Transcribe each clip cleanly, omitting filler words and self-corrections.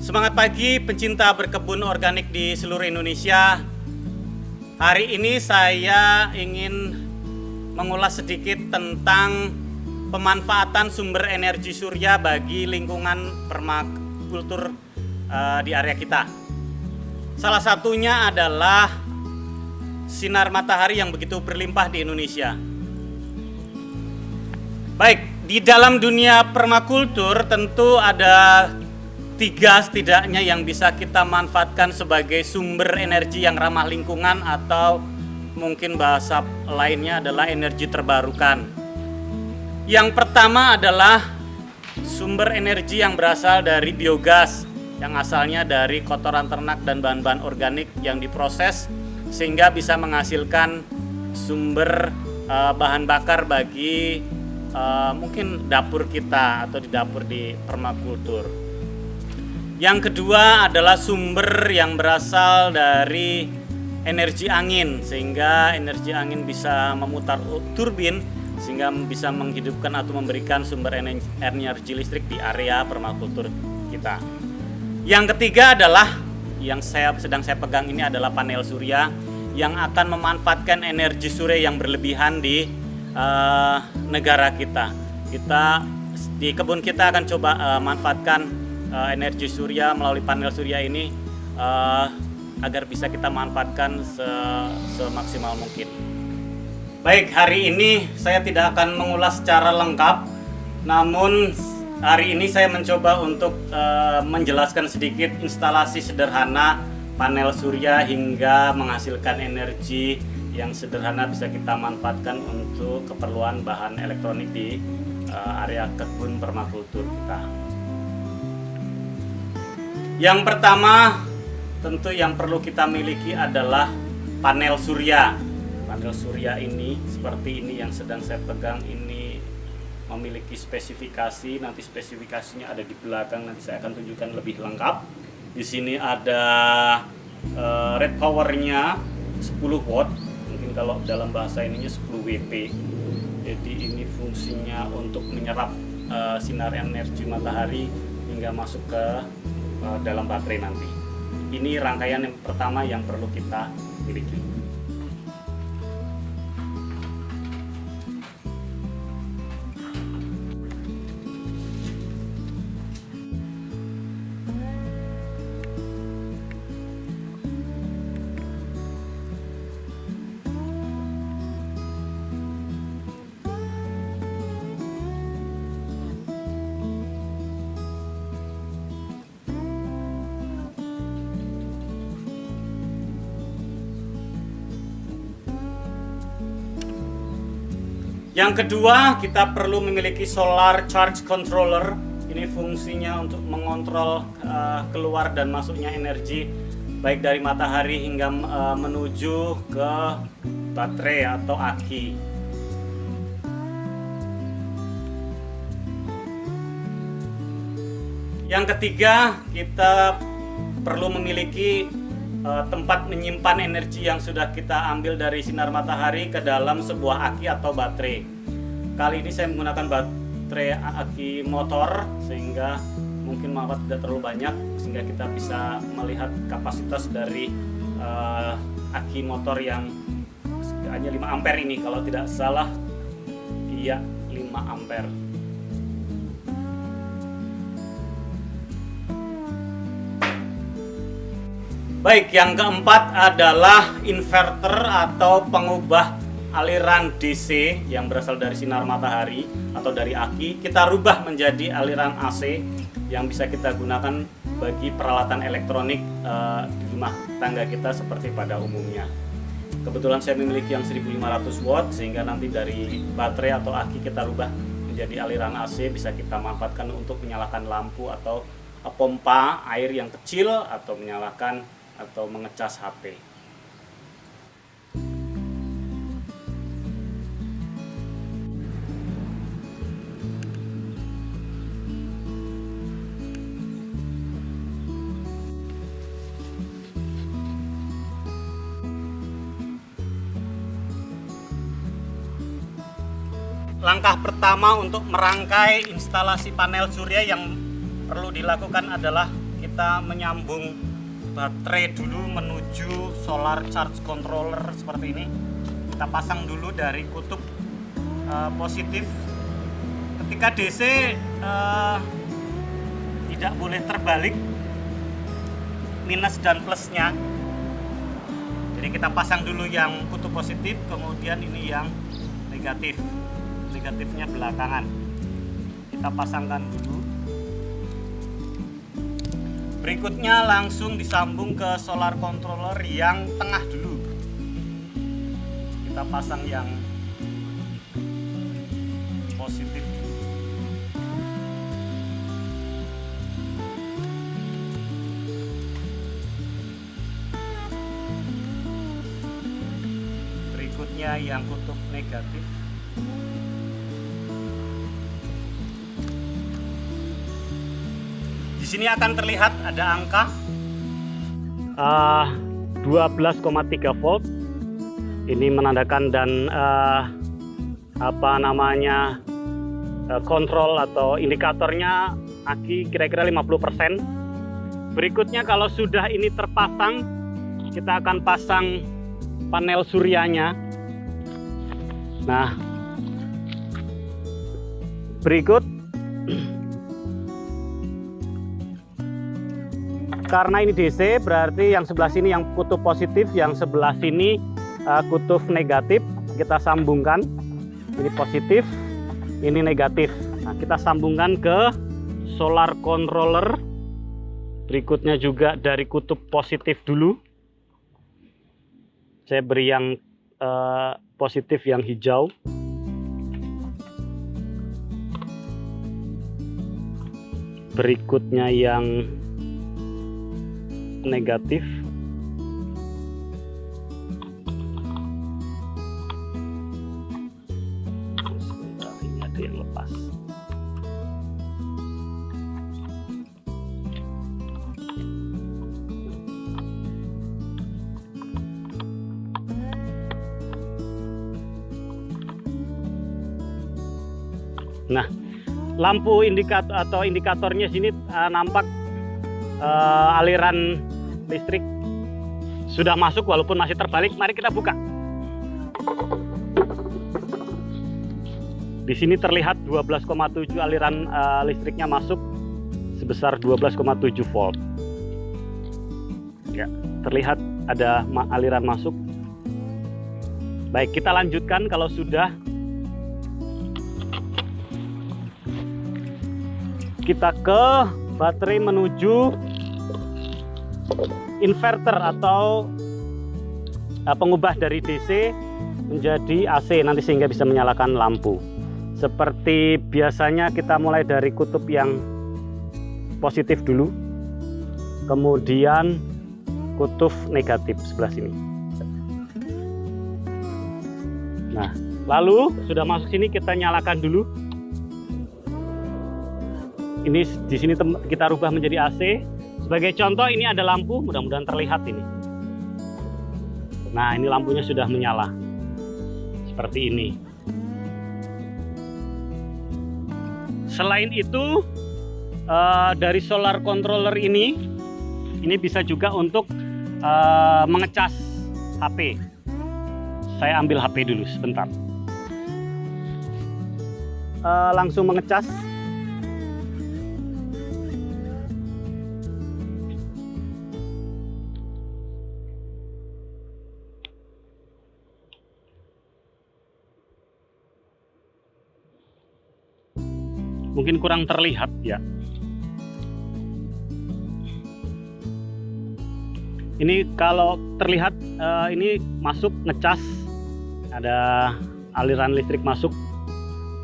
Semangat pagi pencinta berkebun organik di seluruh Indonesia. Hari ini saya ingin mengulas sedikit tentang pemanfaatan sumber energi surya bagi lingkungan permakultur di area kita. Salah satunya adalah sinar matahari yang begitu berlimpah di Indonesia. Baik, di dalam dunia permakultur tentu ada 3 setidaknya yang bisa kita manfaatkan sebagai sumber energi yang ramah lingkungan, atau mungkin bahasa lainnya adalah energi terbarukan. Yang pertama adalah sumber energi yang berasal dari biogas, yang asalnya dari kotoran ternak dan bahan-bahan organik yang diproses sehingga bisa menghasilkan sumber bahan bakar bagi mungkin dapur kita atau di dapur di permakultur. Yang kedua adalah sumber yang berasal dari energi angin, sehingga energi angin bisa memutar turbin sehingga bisa menghidupkan atau memberikan sumber energi listrik di area permakultur kita. Yang ketiga adalah yang sedang saya pegang ini adalah panel surya yang akan memanfaatkan energi surya yang berlebihan di negara kita. Kita di kebun kita akan coba manfaatkan energi surya melalui panel surya ini agar bisa kita manfaatkan semaksimal mungkin. Baik, hari ini saya tidak akan mengulas secara lengkap, namun hari ini saya mencoba untuk menjelaskan sedikit instalasi sederhana panel surya hingga menghasilkan energi yang sederhana bisa kita manfaatkan untuk keperluan bahan elektronik di area kebun permakultur kita. Yang pertama tentu yang perlu kita miliki adalah panel surya. Panel surya ini seperti ini yang sedang saya pegang ini memiliki spesifikasi. Nanti spesifikasinya ada di belakang, nanti saya akan tunjukkan lebih lengkap. Di sini ada rate powernya 10 watt, mungkin kalau dalam bahasa ininya 10 WP. Jadi ini fungsinya untuk menyerap sinar energi matahari hingga masuk ke dalam baterai nanti. Ini rangkaian yang pertama yang perlu kita miliki. Yang kedua, kita perlu memiliki solar charge controller. Ini fungsinya untuk mengontrol keluar dan masuknya energi baik dari matahari hingga menuju ke baterai atau aki. Yang ketiga, kita perlu memiliki tempat menyimpan energi yang sudah kita ambil dari sinar matahari ke dalam sebuah aki atau baterai. Kali ini saya menggunakan baterai aki motor sehingga mungkin manfaat tidak terlalu banyak, sehingga kita bisa melihat kapasitas dari aki motor yang hanya 5 ampere ini, kalau tidak salah iya 5 ampere. Baik, yang keempat adalah inverter atau pengubah aliran DC yang berasal dari sinar matahari atau dari aki. Kita rubah menjadi aliran AC yang bisa kita gunakan bagi peralatan elektronik di rumah tangga kita seperti pada umumnya. Kebetulan saya memiliki yang 1500 watt, sehingga nanti dari baterai atau aki kita rubah menjadi aliran AC, bisa kita manfaatkan untuk menyalakan lampu atau pompa air yang kecil, atau menyalakan atau mengecas HP. Langkah pertama untuk merangkai instalasi panel surya yang perlu dilakukan adalah kita menyambung baterai dulu menuju solar charge controller seperti ini. Kita pasang dulu dari kutub positif. Ketika DC tidak boleh terbalik minus dan plusnya. Jadi kita pasang dulu yang kutub positif, kemudian ini yang negatif. Negatifnya belakangan. Kita pasangkan dulu. Berikutnya langsung disambung ke solar controller yang tengah dulu. Kita pasang yang positif dulu. Berikutnya yang kutub negatif. Di sini akan terlihat ada angka 12,3 volt. Ini menandakan dan kontrol atau indikatornya aki kira-kira 50%. Berikutnya kalau sudah ini terpasang, kita akan pasang panel suryanya. Nah, berikut karena ini DC, berarti yang sebelah sini yang kutub positif, yang sebelah sini kutub negatif. Kita sambungkan, ini positif, ini negatif. Nah, kita sambungkan ke solar controller. Berikutnya juga dari kutub positif dulu. Saya beri yang positif yang hijau. Berikutnya yang negatif. Sebentar, ini ada yang lepas. Nah, lampu indikator atau indikatornya sini nampak aliran listrik sudah masuk walaupun masih terbalik. Mari kita buka. Di sini terlihat 12,7 aliran listriknya masuk sebesar 12,7 volt. Ya, terlihat ada aliran masuk. Baik, kita lanjutkan kalau sudah. Kita ke baterai menuju inverter atau pengubah dari DC menjadi AC nanti sehingga bisa menyalakan lampu. Seperti biasanya kita mulai dari kutub yang positif dulu, kemudian kutub negatif sebelah sini. Nah, lalu sudah masuk sini kita nyalakan dulu. Ini di sini kita rubah menjadi AC. Sebagai contoh ini ada lampu, mudah-mudahan terlihat ini. Nah, ini lampunya sudah menyala. Seperti ini. Selain itu, dari solar controller ini bisa juga untuk mengecas HP. Saya ambil HP dulu sebentar. Langsung mengecas. Mungkin kurang terlihat ya. Ini kalau terlihat ini masuk ngecas, ada aliran listrik masuk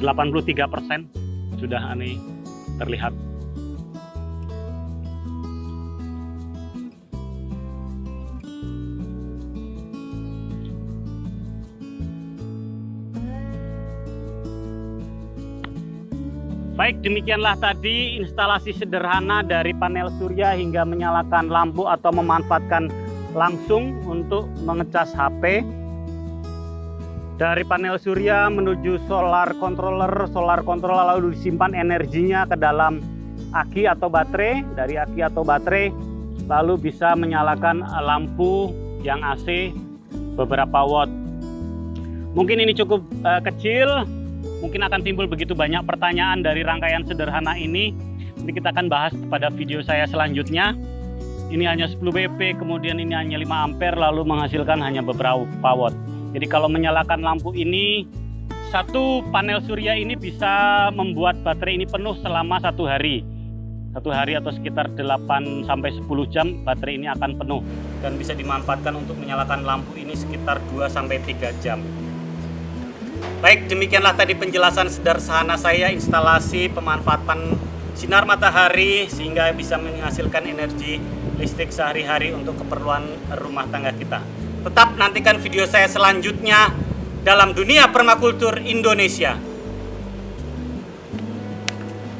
83% sudah ini terlihat. Baik, demikianlah tadi instalasi sederhana dari panel surya hingga menyalakan lampu atau memanfaatkan langsung untuk mengecas HP. Dari panel surya menuju solar controller lalu disimpan energinya ke dalam aki atau baterai, lalu bisa menyalakan lampu yang AC beberapa watt. Mungkin ini cukup kecil, mungkin akan timbul begitu banyak pertanyaan dari rangkaian sederhana ini. Nanti kita akan bahas pada video saya selanjutnya. Ini hanya 10 BP, kemudian ini hanya 5 ampere, lalu menghasilkan hanya beberapa watt. Jadi kalau menyalakan lampu ini, satu panel surya ini bisa membuat baterai ini penuh selama 1 hari. 1 hari atau sekitar 8 sampai 10 jam baterai ini akan penuh. Dan bisa dimanfaatkan untuk menyalakan lampu ini sekitar 2 sampai 3 jam. Baik, demikianlah tadi penjelasan sederhana saya instalasi pemanfaatan sinar matahari sehingga bisa menghasilkan energi listrik sehari-hari untuk keperluan rumah tangga kita. Tetap nantikan video saya selanjutnya dalam dunia permakultur Indonesia.